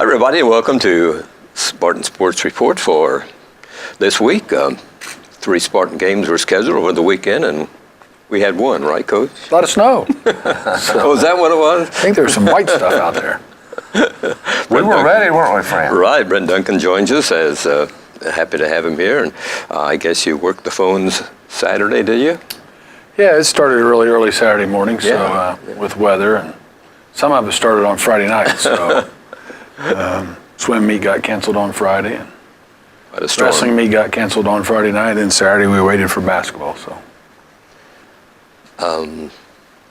everybody, and welcome to Spartan Sports Report for this week. 3 Spartan games were scheduled over the weekend, and we had one, right, Coach? A lot of snow. Oh, is that what it was? I think there was some white stuff out there. We were ready, weren't we, Fran? Right. Brent Duncan joins us. As happy to have him here. And I guess you worked the phones Saturday, did you? Yeah, it started really early Saturday morning, with weather, and some of it started on Friday night. So swim meet got canceled on Friday, and wrestling meet got canceled on Friday night. And Saturday we waited for basketball. So,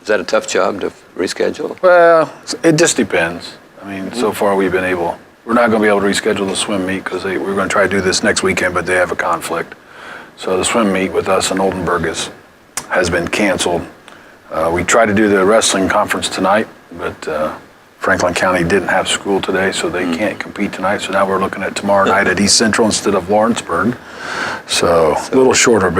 is that a tough job to reschedule? Well, it just depends. I mean, so far we've been able. We're not going to be able to reschedule the swim meet because we're going to try to do this next weekend, but they have a conflict. So the swim meet with us in Oldenburg has been canceled. We tried to do the wrestling conference tonight, but Franklin County didn't have school today, so they can't compete tonight. So now we're looking at tomorrow night at East Central instead of Lawrenceburg. So a little shorter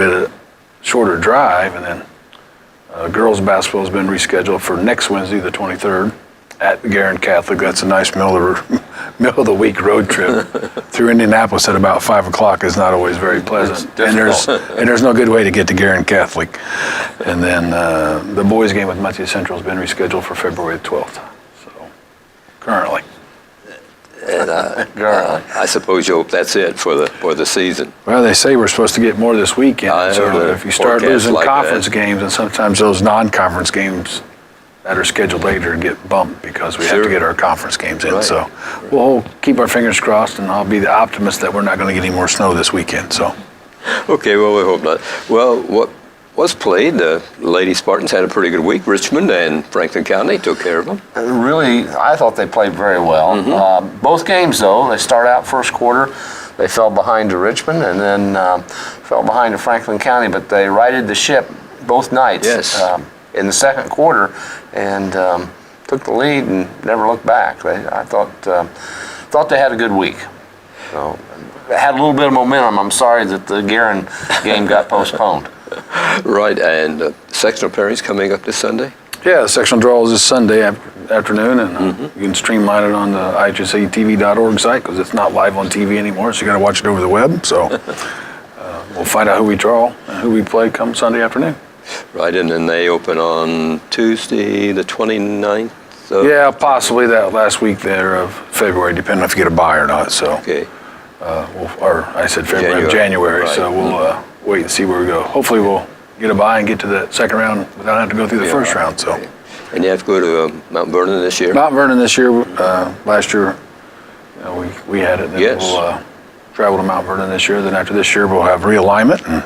drive, and then girls basketball has been rescheduled for next Wednesday, the 23rd, at Guerin Catholic. That's a nice middle of the week road trip through Indianapolis at about 5 o'clock is not always very pleasant. And there's no good way to get to Guerin Catholic. And then the boys game with Matthew Central has been rescheduled for February 12th. So currently. And I suppose you hope that's it for the season. Well, they say we're supposed to get more this weekend. So if you start losing conference games, and sometimes those non-conference games that are scheduled later get bumped because we have to get our conference games in. Right. So we'll keep our fingers crossed, and I'll be the optimist that we're not going to get any more snow this weekend. So. Okay, well, we hope not. Well, what was played, the Lady Spartans had a pretty good week. Richmond and Franklin County took care of them. Really, I thought they played very well. Mm-hmm. Both games, though, they start out first quarter, they fell behind to Richmond and then fell behind to Franklin County, but they righted the ship both nights. Yes. In the second quarter, and took the lead and never looked back. I thought they had a good week. So they had a little bit of momentum. I'm sorry that the Guerin game got postponed. Right, and sectional pairings coming up this Sunday? Yeah, the sectional draw is this Sunday afternoon, and you can streamline it on the ihsatv.org site because it's not live on TV anymore, so you got to watch it over the web. So we'll find out who we draw and who we play come Sunday afternoon. Right, and then they open on Tuesday, the 29th? Yeah, possibly that last week there of February, depending if you get a bye or not. So, okay. I said February, January, right. So we'll wait and see where we go. Hopefully we'll get a bye and get to the second round without having to go through the first round. So. And you have to go to Mount Vernon this year? Mount Vernon this year. Last year, we had it. Then we'll travel to Mount Vernon this year. Then after this year, we'll have realignment. And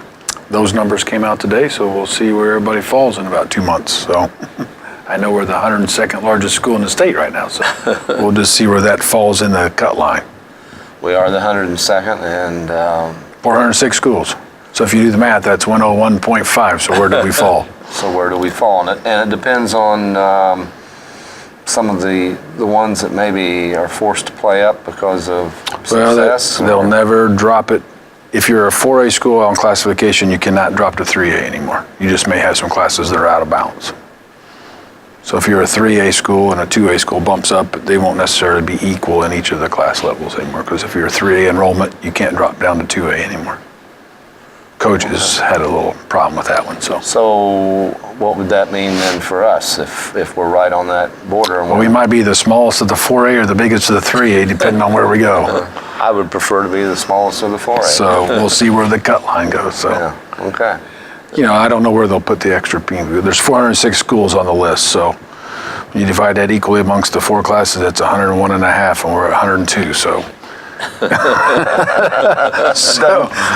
those numbers came out today, so we'll see where everybody falls in about 2 months. So I know we're the 102nd largest school in the state right now, so we'll just see where that falls in the cut line. We are the 102nd, and 406 schools. So if you do the math, that's 101.5. So where do we fall? So where do we fall? And it depends on some of the ones that maybe are forced to play up because of success. Well, they'll never drop it. If you're a 4A school on classification, you cannot drop to 3A anymore. You just may have some classes that are out of bounds. So if you're a 3A school and a 2A school bumps up, they won't necessarily be equal in each of the class levels anymore, because if you're a 3A enrollment, you can't drop down to 2A anymore. Coaches had a little problem with that one. So what would that mean then for us if we're right on that border? Well, we might be the smallest of the 4A or the biggest of the 3A, depending on where we go. I would prefer to be the smallest of the 4A. So we'll see where the cut line goes. So. Yeah. Okay. I don't know where they'll put the extra people. There's 406 schools on the list, so when you divide that equally amongst the 4 classes, that's 101 and a half, and we're at 102. So.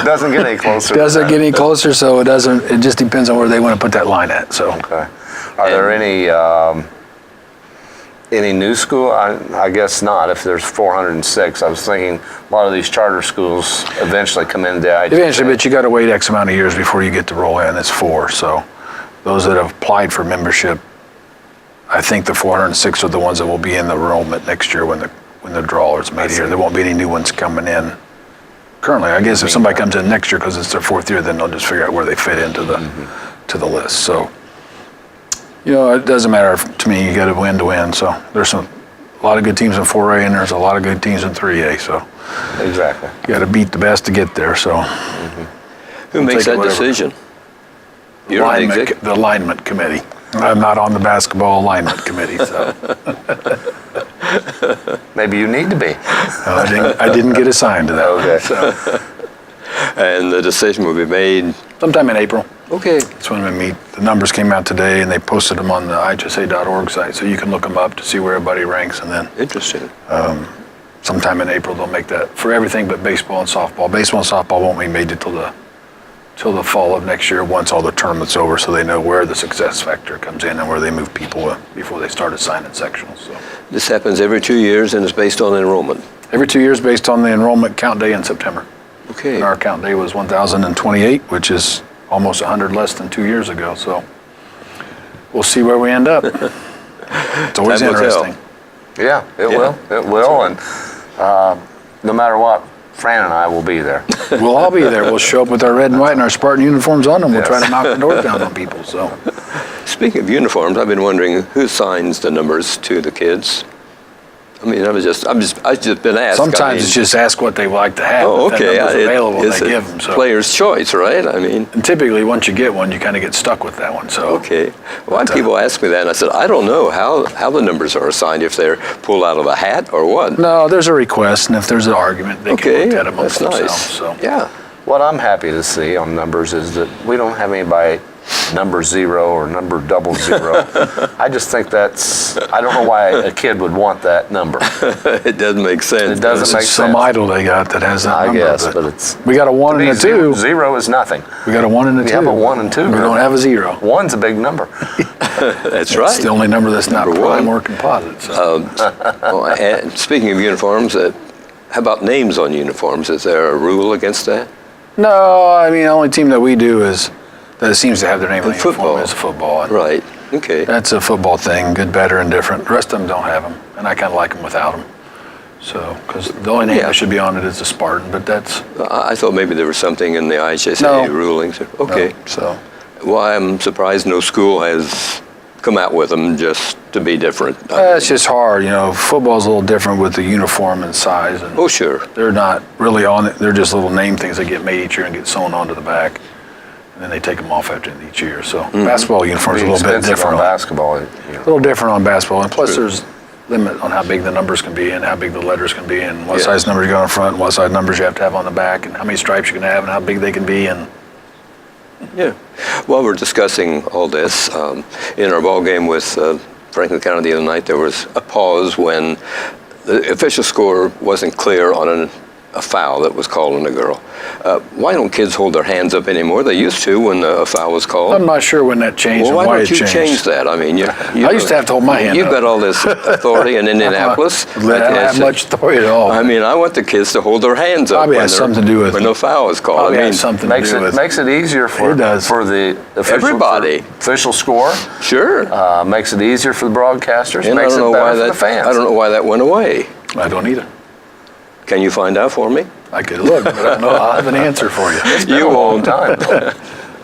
Doesn't get any closer. Doesn't get any closer, so it doesn't. It just depends on where they want to put that line at. So. Okay. Are there any new school? I guess not. If there's 406, I was thinking a lot of these charter schools eventually come into IHSA. Eventually, but you got to wait X amount of years before you get to roll in. It's 4. So those that have applied for membership, I think the 406 are the ones that will be in the enrollment next year when the draw is made here. There won't be any new ones coming in currently. I guess if somebody comes in next year because it's their 4th year, then they'll just figure out where they fit into the list. So, it doesn't matter to me. You got to win to win. So there's some lot of good teams in 4A, and there's a lot of good teams in 3A. So Exactly. you got to beat the best to get there. So Who makes that decision? You're an executive. the alignment committee. I'm not on the basketball alignment committee, so Maybe you need to be. I didn't get assigned to that. Okay. So And the decision will be made. sometime in April. Okay. That's when we meet. The numbers came out today, and they posted them on the ihsa.org site, so you can look them up to see where everybody ranks. And then Interesting. sometime in April, they'll make that for everything but baseball and softball. Baseball and softball won't be made till the fall of next year, once all the tournament's over, so they know where the success factor comes in and where they move people before they start assigning sectionals. So This happens every 2 years and is based on enrollment. every 2 years, based on the enrollment count day in September. Okay. And our count day was 1,028, which is almost 100 less than 2 years ago. So we'll see where we end up. It's always Time will tell. interesting. Yeah, it Yeah. will. It will. And no matter what, Fran and I will be there. We'll all be there. We'll show up with our red and white and our Spartan uniforms on, and we'll try to knock the doors down on people. So Speaking of uniforms, I've been wondering who signs the numbers to the kids. I mean, I've just been asked. sometimes it's just ask what they like to have. Oh, If that okay. number's available, It's they a give them. So. player's choice, right? I mean, And typically, once you get one, you kind of get stuck with that one. So okay. Why people ask me that, and I said, I don't know how the numbers are assigned, if they're pulled out of a hat or what. no, there's a request, and if there's an argument, they Okay, can look at it amongst that's themselves. nice. So Yeah. What I'm happy to see on numbers is that we don't have anybody number 0 or number 00. I just think I don't know why a kid would want that number. It doesn't make sense. It doesn't This make is some sense. idol they got that has that I number. guess, but it's. we got a 1 and a 2. 0 is nothing. We got a 1 and a 2. Yeah, but 1 and 2. We don't have a 0. 1's a big number. That's right. It's the only number that's not Number prime 1. or composite. So. Well, and speaking of uniforms, how about names on uniforms? Is there a rule against that? No, I mean, the only team that we do that seems to have their name on the Football. uniform is football. And Right. Okay. That's a football thing, good, better, and different. The rest of them don't have them, and I kind of like them without them. So, because the only name Yeah. that should be on it is the Spartan, but that's I thought maybe there was something in the IHSA No. rulings. Okay. no, so. Well, I'm surprised no school has come out with them just to be different. It's just hard, Football's a little different with the uniform and size, and Oh, sure. they're not really on it. They're just little name things that get made each year and get sewn onto the back, and then they take them off after each year. So basketball uniforms are a Be little bit expensive different. on basketball. A little different on basketball, and plus True. there's limit on how big the numbers can be and how big the letters can be and what Yeah. size numbers you got on front and what size numbers you have to have on the back and how many stripes you can have and how big they can be. And Yeah. While we're discussing all this, in our ball game with Franklin County the other night, there was a pause when the official score wasn't clear on a foul that was called on a girl. Why don't kids hold their hands up anymore? They used to when a foul was called. I'm not sure when that changed Well, and why why don't it you changed. change that? I mean, I used to have to hold my hand You've up. got all this authority in Indianapolis. I don't have much authority at all. I mean, I want the kids to hold their hands up Probably when, has something to do with- when no foul is called. Probably I mean, has something to do with Makes it easier for It does. for the official, Everybody. official score. sure. Makes it easier for the broadcasters. And makes I don't it know why better for that. the fans. I don't know why that went away. I don't either. Can you find out for me? I could look, but I don't know. I'll have an answer for you. It's been You a long won't. time.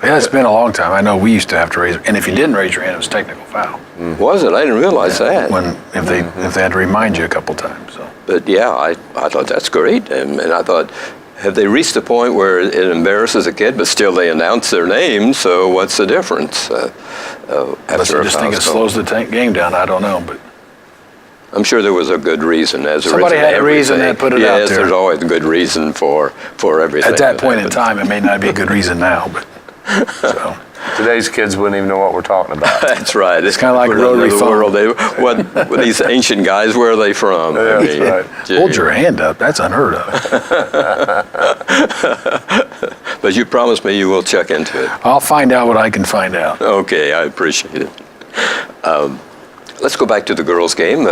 Yeah, it's been a long time. I know we used to have to raise, and if you didn't raise your hand, it was technical foul. Was it? I didn't realize that. If they had to remind you a couple times. So But yeah, I thought that's great, and I thought, have they reached the point where it embarrasses a kid, but still they announce their name? So what's the difference? unless After you a just think it foul's called? slows the game down, I don't know. But I'm sure there was a good reason. As there Somebody is in had a reason everything. that put it yes, out there. There's always a good reason for everything. at that point in happens. time, it may not be a good reason now. But so. Today's kids wouldn't even know what we're talking about. That's right. It's kinda like put a rotary another phone. world. What these ancient guys? Where are they from? Yeah, that's right. gee. Hold your hand up. That's unheard of. But you promised me you will check into it. I'll find out what I can find out. Okay, I appreciate it. Let's go back to the girls' game.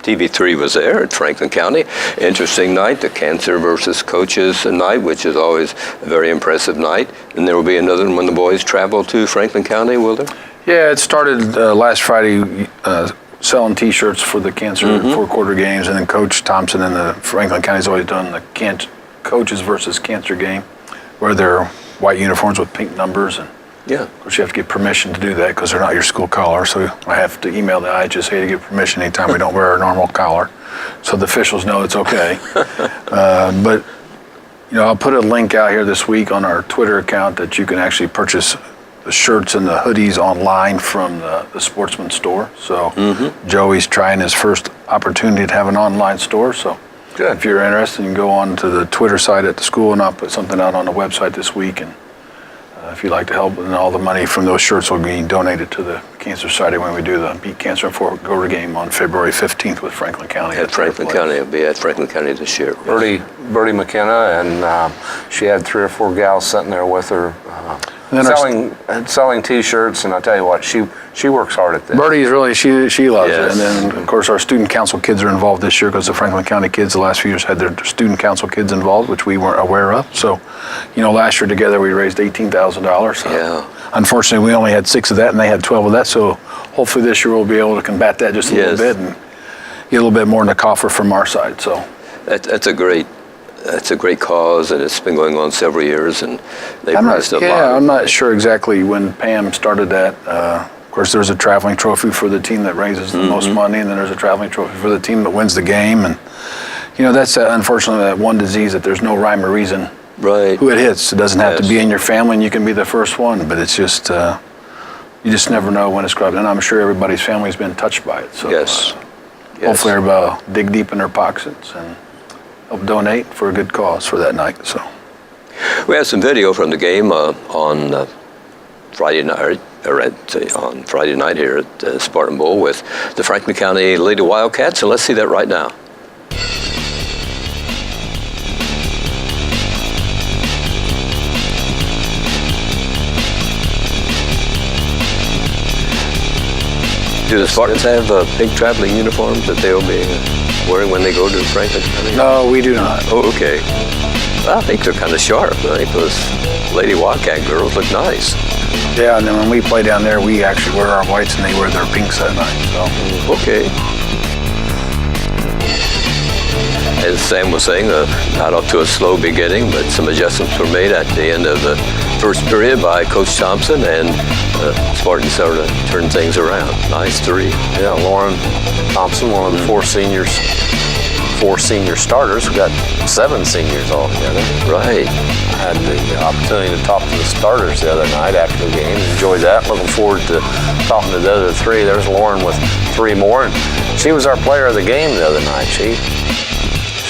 TV3 was there at Franklin County. Interesting night, the cancer versus coaches night, which is always a very impressive night. And there will be another one when the boys travel to Franklin County, will there? Yeah, it started last Friday selling T-shirts for the cancer four-quarter games, and then Coach Thompson in the Franklin County's always done the coaches versus cancer game, where they're white uniforms with pink numbers, and Yeah. Of course, you have to get permission to do that because they're not your school collar. So I have to email the IHSA to get permission anytime we don't wear our normal collar, so the officials know it's okay. But I'll put a link out here this week on our Twitter account that you can actually purchase the shirts and the hoodies online from the Sportsman store. So Joey's trying his first opportunity to have an online store. So Good. if you're interested, you can go on to the Twitter site at the school, and I'll put something out on the website this week. And if you'd like to help, and all the money from those shirts will be donated to the Cancer Society when we do the Beat Cancer and Forward Go game on February 15th with Franklin County. At Franklin County. It'll be at Franklin County this year. Birdie McKenna, and she had 3 or 4 gals sitting there with her then selling T-shirts, and I tell you what, she works hard at this. Birdie's really, she loves it. Yes. And then, of course, our student council kids are involved this year because the Franklin County kids the last few years had their student council kids involved, which we weren't aware of. So, last year together we raised $18,000. So Yeah. Unfortunately, we only had 6 of that, and they had 12 of that. So hopefully this year we'll be able to combat that just a little bit and get a little bit more in the coffer from our side. So That's a great cause, and it's been going on several years, and they've raised a lot. Yeah, I'm not sure exactly when Pam started that. Of course, there's a traveling trophy for the team that raises the most money, and then there's a traveling trophy for the team that wins the game. And that's unfortunately that one disease that there's no rhyme or reason Right. who it hits. It doesn't have to Yes. be in your family, and you can be the first one. But it's just you just never know when it's cropped. And I'm sure everybody's family's been touched by it. So Yes. hopefully everybody will dig deep in their pockets and help donate for a good cause for that night. So. We have some video from the game on Friday night, on Friday night here at the Spartan Bowl with the Franklin County Lady Wildcats, and let's see that right now. Do the Spartans have pink traveling uniforms that they'll be wearing when they go to Franklin County? No, we do not. Oh, okay. Well, I think they're kind of sharp. I think those Lady Wildcat girls look nice. Yeah, and then when we play down there, we actually wear our whites and they wear their pinks that night. So. Okay. As Sam was saying, not off to a slow beginning, but some adjustments were made at the end of the first period by Coach Thompson, and Spartans started to turn things around. Nice 3. Yeah, Lauren Thompson, one of the 4 senior starters. We got 7 seniors all together. Right. I had the opportunity to talk to the starters the other night after the game. Enjoyed that. Looking forward to talking to the other 3. There's Lauren with 3 more, and she was our player of the game the other night. She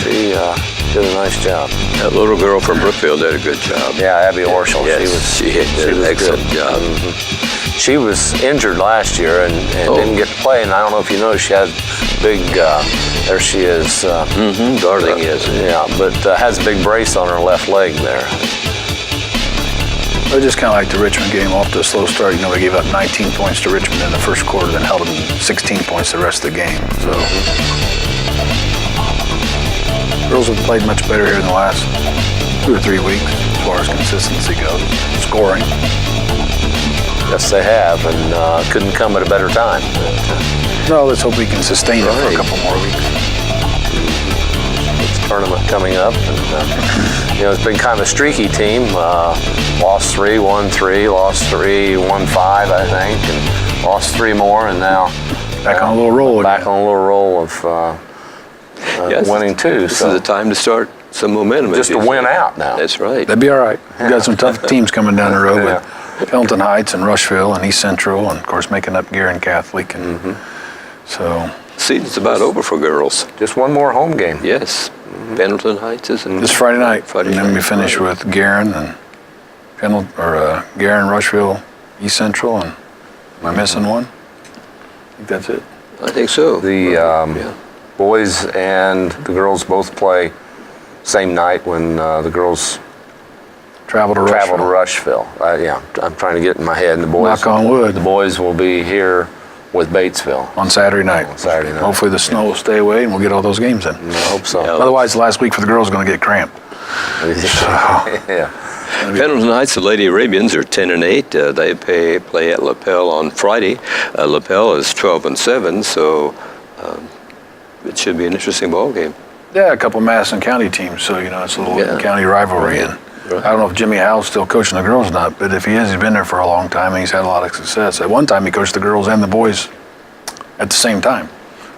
did a nice job. That little girl from Brookfield did a good job. Yeah, Abby Orschel. Yes, she did an excellent job. She was injured last year and didn't get to play, and I don't know if you noticed, she had big, there she is. Darling, yes. Yeah, but has a big brace on her left leg there. It was just kind of like the Richmond game, off to a slow start. They gave up 19 points to Richmond in the first quarter, then held them 16 points the rest of the game. So girls have played much better here in the last 2 or 3 weeks as far as consistency goes, scoring. Yes, they have, and couldn't come at a better time. No, let's hope we can sustain it for a couple more weeks. It's a tournament coming up, and it's been kind of a streaky team. Lost 3, won 3, lost 3, won 5, I think, and lost 3 more, and now back on a little roll again. Back on a little roll of winning 2. This is the time to start some momentum. Just to win out now. That's right. That'd be all right. We've got some tough teams coming down the road with Pendleton Heights and Rushville and East Central, and of course making up Guerin Catholic. And so Season's about over for girls. Just one more home game. Yes. Pendleton Heights is in this Friday night. Friday and then we night, finish right. with Guerin and Guerin, Rushville, East Central, and am I missing one? I think that's it. I think so. The boys and the girls both play same night when the girls Travel to Rushville. I'm trying to get it in my head. And the boys, knock on wood, the boys will be here with Batesville on Saturday night. Hopefully the snow will stay away and we'll get all those games in. I hope so. Yeah. Otherwise, the last week for the girls is going to get cramped. Yeah. Pendleton Heights, the Lady Arabians are 10-8. They play at LaPel on Friday. LaPel is 12-7, so it should be an interesting ball game. Yeah, a couple Madison County teams, so it's a little county rivalry. And I don't know if Jimmy Howell's still coaching the girls or not, but if he is, he's been there for a long time and he's had a lot of success. At one time, he coached the girls and the boys at the same time.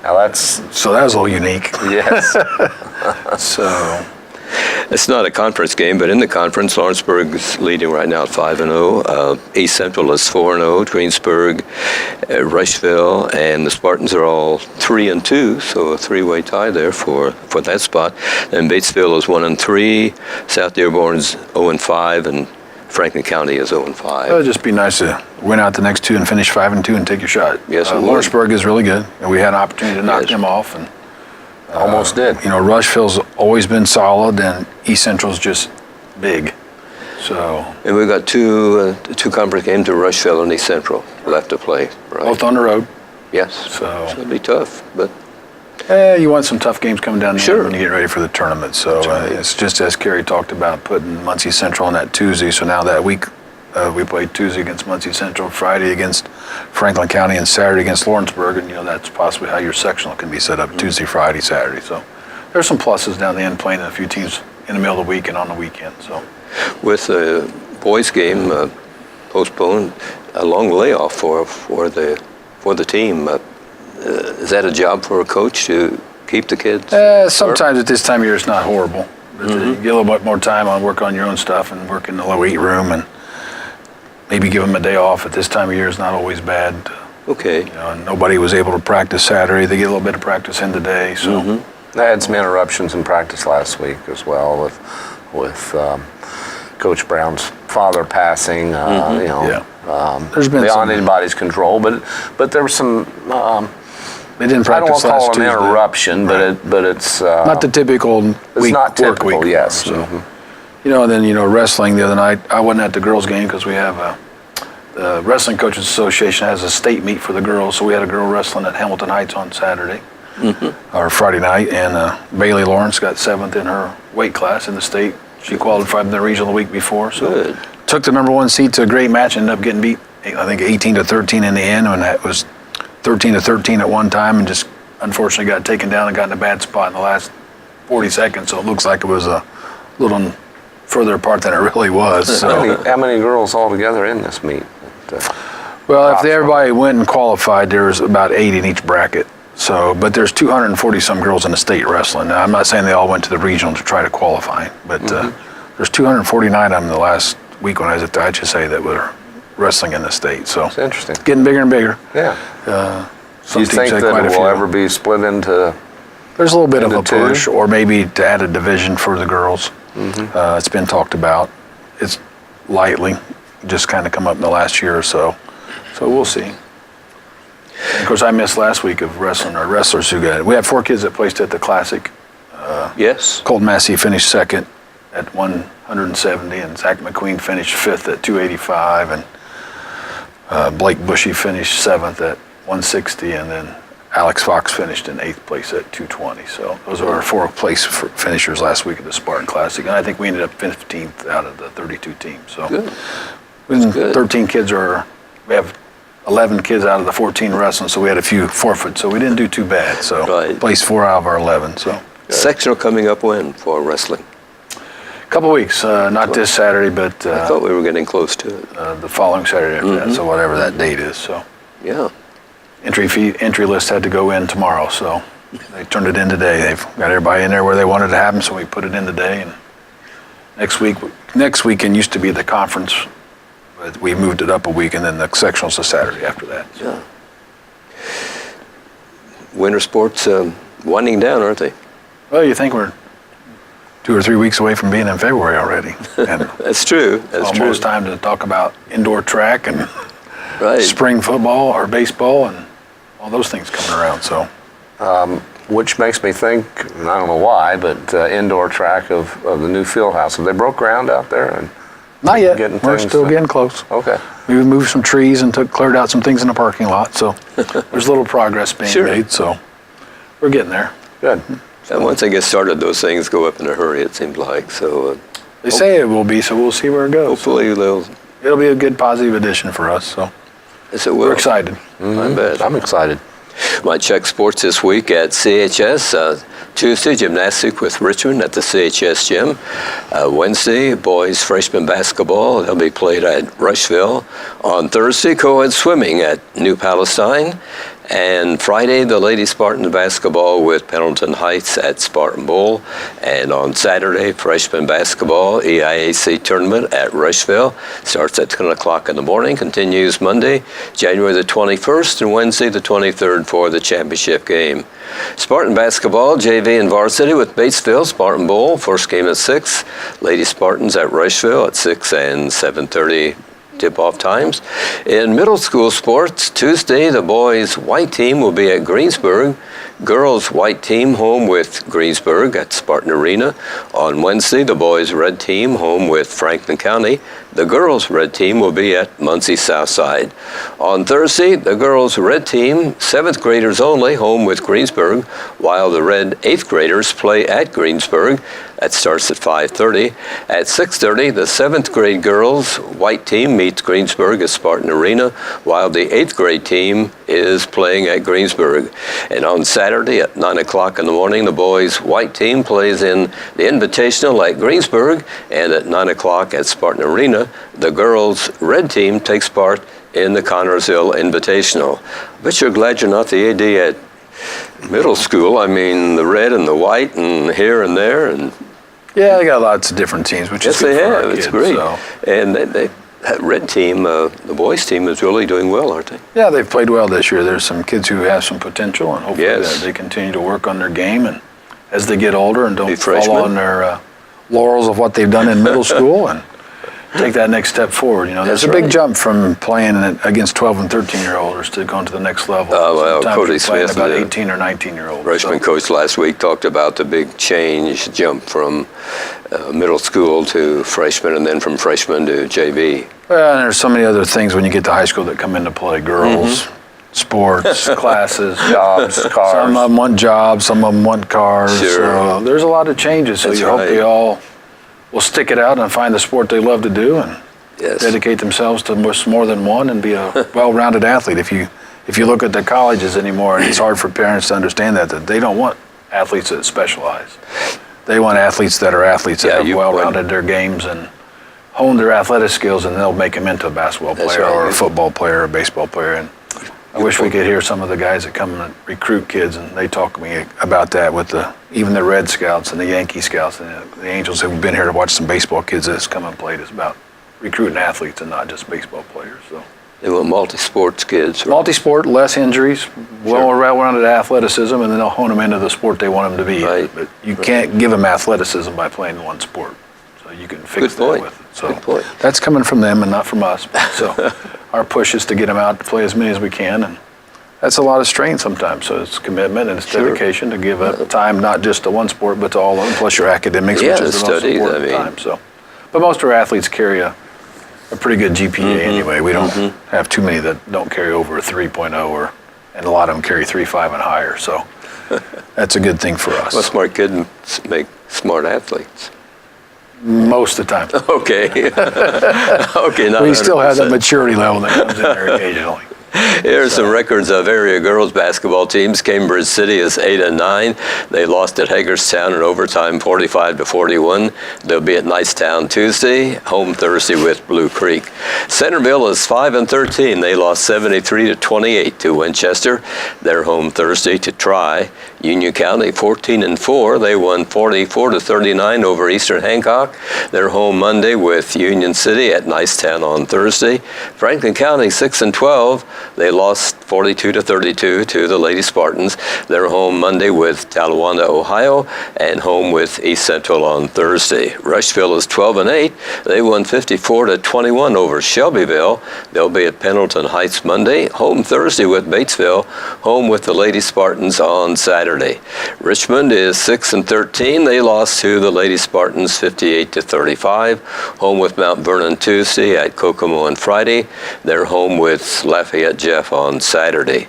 Now that's So that was a little unique. yes. So, It's not a conference game, but in the conference, Lawrenceburg is leading right now at 5-0. East Central is 4-0. Greensburg, Rushville, and the Spartans are all 3-2, so a three-way tie there for that spot. And Batesville is 1-3. South Dearborn's 0-5, and Franklin County is 0-5. it would just be nice to win out the next two and finish 5-2 and take your shot. Yes, it would. Lawrenceburg is really good, and we had an opportunity to knock Yes. them off. And Almost did. you know, Rushville's always been solid, and East Central's just big. So And we've got two conference games to Rushville and East Central left to play, right? both on the road. Yes. So It'll be tough, but you want some tough games coming down there Sure. when you get ready for the tournament. So right. it's just as Kerry talked about putting Muncie Central on that Tuesday. So now that week we played Tuesday against Muncie Central, Friday against Franklin County, and Saturday against Lawrenceburg. And you know that's possibly how your sectional can be set up: Tuesday, Friday, Saturday. So there's some pluses down the end playing a few teams in the middle of the week and on the weekend. So with the boys' game postponed, a long layoff for the team. Is that a job for a coach to keep the kids? sometimes at this time of year it's not horrible. But you get a little bit more time on work on your own stuff and work in the low weight room, and maybe give them a day off at this time of year is not always bad. Okay. You know, and nobody was able to practice Saturday. They get a little bit of practice in today. So I had some interruptions in practice last week as well with Coach Brown's father passing. You know, There's been beyond some- anybody's control, but there was some. they didn't I don't practice want to call last it an Tuesday. interruption, but it's Not the typical it's week, not work typical. week. Yes. So, Mhm. you know, and then, you know, wrestling the other night, I wasn't at the girls' game because we have the Wrestling Coaches Association has a state meet for the girls, so we had a girl wrestling at Hamilton Heights on Saturday, or Friday night, and Bailey Lawrence got 7th in her weight class in the state. She qualified in the regional the week before, so Good. took the number 1 seed to a great match, ended up getting beat, I think 18-13 in the end, and it was 13-13 at one time, and just unfortunately got taken down and got in a bad spot in the last 40 seconds, so it looks like it was a little further apart than it really was. So. How many girls altogether in this meet? Well, if everybody went and qualified, there's about 8 in each bracket. So, but there's 240 some girls in the state wrestling. Now, I'm not saying they all went to the regional to try to qualify, but there's 249 of them the last week when I was at the IHSA that were wrestling in the state. So, It's interesting. getting bigger and bigger. Yeah. Some Do you teams think had that quite it a will few. ever be split into? There's a little bit of into a two? push, or maybe to add a division for the girls. It's been talked about. It's lightly, just kind of come up in the last year or so. So we'll see. Of course, I missed last week of wrestling our wrestlers who got it. We had 4 kids that placed at the Classic. Yes. Colton Massey finished 2nd at 170, and Zach McQueen finished 5th at 285, and Blake Bushy finished 7th at 160, and then Alex Fox finished in 8th place at 220. So those are our 4 place finishers last week at the Spartan Classic, and I think we ended up 15th out of the 32 teams. So Good. we good. 13 kids we have 11 kids out of the 14 wrestling, so we had a few forfeits, so we didn't do too bad. So Right. placed 4 out of our 11. So Sectional coming up when for wrestling? a couple weeks, not this Saturday, but I thought we were getting close to it. the following Saturday after that, so whatever that date is. So Yeah. entry list had to go in tomorrow, so they turned it in today. They've got everybody in there where they wanted to have them, so we put it in today. And next weekend used to be the conference, but we moved it up a week, and then the sectionals is Saturday after that. So. Yeah. Winter sports winding down, aren't they? Well, you think we're 2 or 3 weeks away from being in February already, and That's true. That's almost true. time to talk about indoor track and Right. spring football or baseball and all those things coming around. So. Which makes me think, and I don't know why, but indoor track of the new field house. Have they broke ground out there? And Not yet. Getting We're things still to- getting close. okay. We moved some trees and cleared out some things in the parking lot, so there's a little progress being Sure. made. So we're getting there. Good. And once they get started, those things go up in a hurry, it seems like. So They say it will be, so we'll see where it goes. hopefully they'll, It'll be a good positive addition for us. So yes, it will. we're excited. I bet. I'm excited. Might check sports this week at CHS. Tuesday, gymnastics with Richmond at the CHS gym. Wednesday, boys freshman basketball. They'll be played at Rushville. On Thursday, co-ed swimming at New Palestine. And Friday, the Lady Spartans basketball with Pendleton Heights at Spartan Bowl. And on Saturday, freshman basketball EIAC tournament at Rushville. Starts at 10 o'clock in the morning, continues Monday, January the 21st, and Wednesday the 23rd for the championship game. Spartan basketball, JV and varsity with Batesville, Spartan Bowl, first game at 6. Lady Spartans at Rushville at 6 and 7:30. Tip-off times. In middle school sports, Tuesday, the boys' white team will be at Greensburg. Girls' white team home with Greensburg at Spartan Arena. On Wednesday, the boys' red team home with Franklin County. The girls' red team will be at Muncie Southside. On Thursday, the girls' red team, 7th graders only, home with Greensburg, while the red 8th graders play at Greensburg. That starts at 5:30. At 6:30, the 7th grade girls' white team meets Greensburg at Spartan Arena, while the 8th grade team is playing at Greensburg. And on Saturday at 9 o'clock in the morning, the boys' white team plays in the Invitational at Greensburg, and at 9 o'clock at Spartan Arena, the girls' red team takes part in the Connorsville Invitational. But you're glad you're not the AD at middle school. I mean, the red and the white and here and there. And Yeah, they got lots of different teams, which yes, is good they for our have. kids. It's great. So. And that red team, the boys' team, is really doing well, aren't they? Yeah, they've played well this year. There's some kids who have some potential, and hopefully Yes. they continue to work on their game. And as they get older and Be don't freshmen. fall on their laurels of what they've done in middle school and take that next step forward. You know, there's That's a big right. jump from playing against 12 and 13-year-olders to going to the next level. Well, Sometimes Cody you're playing Smith, about the 18 or 19-year-olds. Freshman coach last week talked about the big jump from middle school to freshman, and then from freshman to JV. Well, and there's so many other things when you get to high school that come into play. Girls, sports, classes, Jobs, cars. Some of them want jobs, some of them want cars. Sure. So there's a lot of changes. So That's you hope right. they all will stick it out and find the sport they love to do and Yes. dedicate themselves to more than one and be a well-rounded athlete. If you look at the colleges anymore, and it's hard for parents to understand that they don't want athletes that specialize. They want athletes that are athletes that Yeah, have you well-rounded their games and hone their athletic skills, and they'll make them into a basketball That's player right. or a football player or a baseball player. And I wish we could hear some of the guys that come and recruit kids, and they talk to me about that with even the Red Scouts and the Yankee Scouts and the Angels who've been here to watch some baseball kids that's come and played. It's about recruiting athletes and not just baseball players. So They want multi-sports kids. Right? multi-sport, less injuries, well-rounded athleticism, and then they'll hone them into the sport they want them to be. Right. But you can't give them athleticism by playing one sport. So you can fix Good point. that with it. So Good point. that's coming from them and not from us. So our push is to get them out to play as many as we can, and that's a lot of strain sometimes. So it's commitment and it's Sure. dedication to give up time not just to one sport but to all of them, plus your academics, Yeah, which the is the most studies, important I mean. time. So, but most of our athletes carry a pretty good GPA anyway. We don't have too many that don't carry over a 3.0, and a lot of them carry 3.5 and higher. So that's a good thing for us. Well, smart kids make smart athletes. Most of the time. Okay. Okay, not We still have that 100%. maturity level that comes in there occasionally. Here are some records of area girls basketball teams. Cambridge City is 8-9. They lost at Hagerstown in overtime 45-41. They'll be at Knightstown Tuesday, home Thursday with Blue Creek. Centerville is 5-13. They lost 73-28 to Winchester. They're home Thursday to Tri. Union County 14-4. They won 44-39 over Eastern Hancock. They're home Monday with Union City at Knightstown on Thursday. Franklin County 6-12. They lost 42-32 to the Lady Spartans. They're home Monday with Talawanda, Ohio, and home with East Central on Thursday. Rushville is 12-8. They won 54-21 over Shelbyville. They'll be at Pendleton Heights Monday, home Thursday with Batesville, home with the Lady Spartans on Saturday. Richmond is 6-13. They lost to the Lady Spartans 58-35. Home with Mount Vernon Tuesday, at Kokomo on Friday. They're home with Lafayette Jeff on Saturday.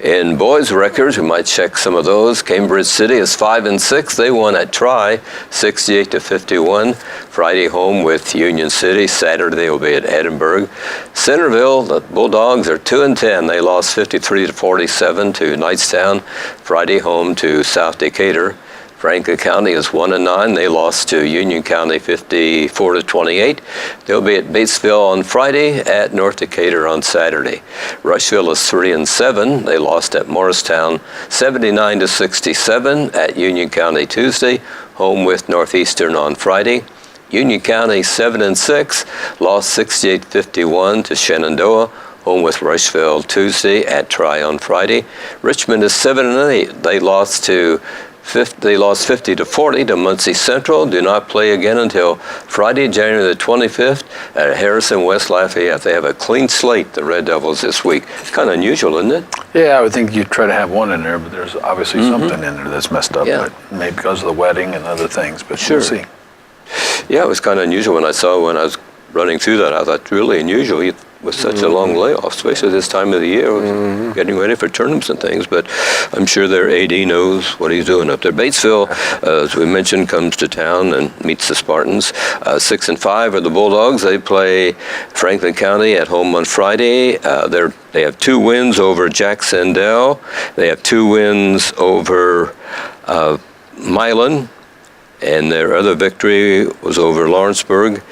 In boys' records, we might check some of those. Cambridge City is 5-6. They won at Tri, 68-51. Friday home with Union City. Saturday they will be at Edinburgh. Centerville, the Bulldogs are 2-10. They lost 53-47 to Knightstown. Friday home to South Decatur. Franklin County is 1-9. They lost to Union County 54-28. They'll be at Batesville on Friday, at North Decatur on Saturday. Rushville is 3-7. They lost at Morristown 79-67 at Union County Tuesday, home with Northeastern on Friday. Union County 7-6, lost 68-51 to Shenandoah, home with Rushville Tuesday, at Tri on Friday. Richmond is 7-8. They lost 50-40 to Muncie Central. Do not play again until Friday, January the 25th at Harrison West Lafayette. They have a clean slate, the Red Devils, this week. It's kind of unusual, isn't it? Yeah, I would think you'd try to have one in there, but there's obviously something in there that's messed up. Yeah. But maybe because of the wedding and other things, but Sure. we'll see. Yeah, it was kind of unusual when I was running through that. I thought, really unusual with such a long layoff, especially this time of the year, getting ready for tournaments and things. But I'm sure their AD knows what he's doing up there. Batesville, as we mentioned, comes to town and meets the Spartans. 6-5 are the Bulldogs. They play Franklin County at home on Friday. They have 2 wins over Jacksonville. They have 2 wins over Milan. And their other victory was over Lawrenceburg,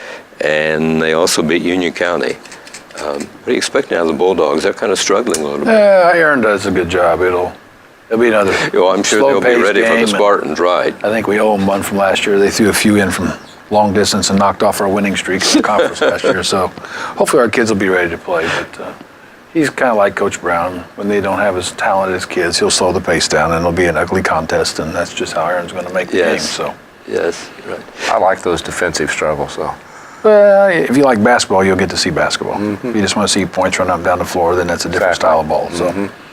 and they also beat Union County. What are you expecting out of the Bulldogs? They're kind of struggling a little bit. Aaron does a good job. It'll be another I'm sure they'll be slow-paced ready for the game, Spartans, right? I think we owe them one from last year. They threw a few in from long distance and knocked off our winning streak in the conference last year. So hopefully our kids will be ready to play. But he's kind of like Coach Brown. When they don't have as talented as kids, he'll slow the pace down, and it'll be an ugly contest. And that's just how Aaron's going to make the game. So. Yes, right. I like those defensive struggles, though. Well, if you like basketball, you'll get to see basketball. If you just want to see points run up and down the floor, then that's a different style of ball. So.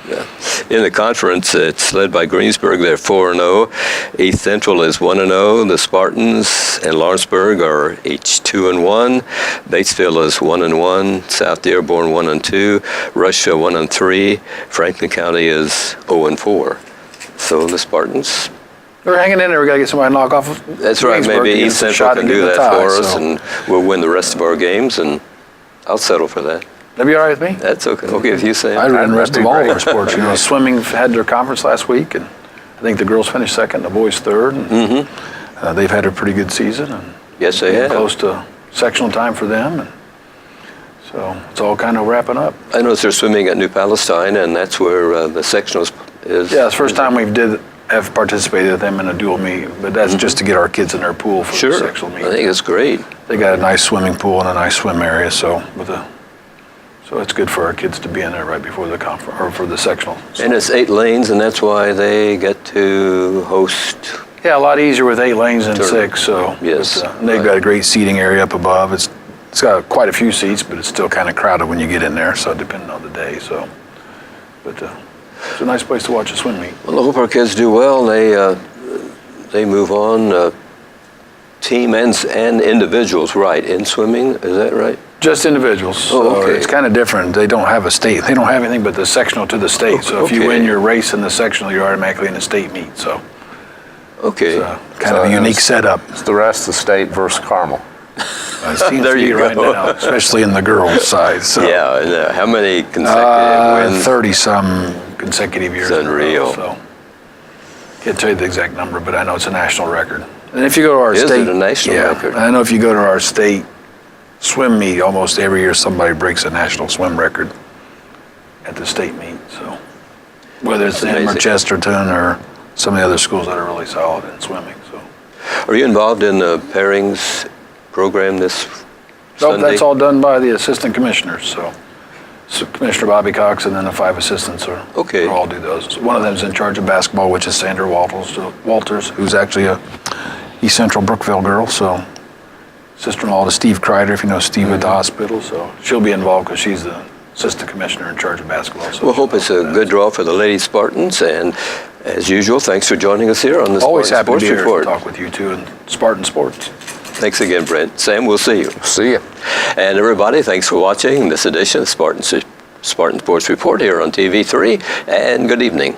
Yeah. In the conference, it's led by Greensburg. They're 4-0. East Central is 1-0. The Spartans and Lawrenceburg are each 2-1. Batesville is 1-1. South Dearborn 1-2. Rushville 1-3. Franklin County is 0-4. So the Spartans. We're hanging in there. We got to get somebody to knock off. That's right. Greensburg Maybe to give East us a Central shot can to do get that the tie, for us, so. and we'll win the rest of our games, and I'll settle for that. That'd be all right with me. That's okay. Okay with you, Sam? I'd run the rest That'd of be all of great. our sports. You know, swimming had their conference last week, and I think the girls finished second, the boys third. And, they've had a pretty good season, and Yes, they have. close to sectional time for them. And so it's all kind of wrapping up. I know they're swimming at New Palestine, and that's where the sectionals is. Yeah, it's the first time have participated with them in a dual meet, but that's just to get our kids in their pool for Sure. the sectional meet. I think it's great. They got a nice swimming pool and a nice swim area, so it's good for our kids to be in there right before the conference or for the sectional. So, And it's 8 lanes, and that's why they get to host. yeah, a lot easier with 8 lanes than Tournament. 6. So Yes, and they've got a great seating area up above. It's got quite a few seats, but it's still kind of crowded when you get in there. So depending on the day, so but it's a nice place to watch a swim meet. Well, I hope our kids do well. They move on, team and individuals, right? In swimming, is that right? Just individuals. Oh, So okay. it's kind of different. They don't have a state. They don't have anything but the sectional to the state. So if you Okay. win your race in the sectional, you're automatically in the state meet. So Okay. it's kind of a unique setup. It's the rest of the state versus Carmel. It seems There to be you right go. now, especially in the girls' side. So. Yeah, and how many consecutive wins? 30-some consecutive years. It's in a row, unreal. So can't tell you the exact number, but I know it's a national record. And if you go to our Is state, it a national yeah, record? I know if you go to our state swim meet, almost every year somebody breaks a national swim record at the state meet. So whether it's That's them or amazing. Chesterton or some of the other schools that are really solid in swimming. So Are you involved in the pairings program this nope, Sunday? that's all done by the assistant commissioners. So Commissioner Bobby Cox and then the 5 assistants are Okay. all do those. One of them's in charge of basketball, which is Sandra Walters, who's actually a East Central Brookville girl. So sister-in-law to Steve Kreider, if you know Steve at the hospital. So she'll be involved because she's the assistant commissioner in charge of basketball. So We'll hope it's a good draw for the Lady Spartans, and as usual, thanks for joining us here on the always Spartan happy to Sports be here to Report. talk with you two and Spartan Sports. Thanks again, Brent. Sam, we'll see you. See ya. And everybody, thanks for watching this edition of Spartan Sports Report here on TV3, and good evening.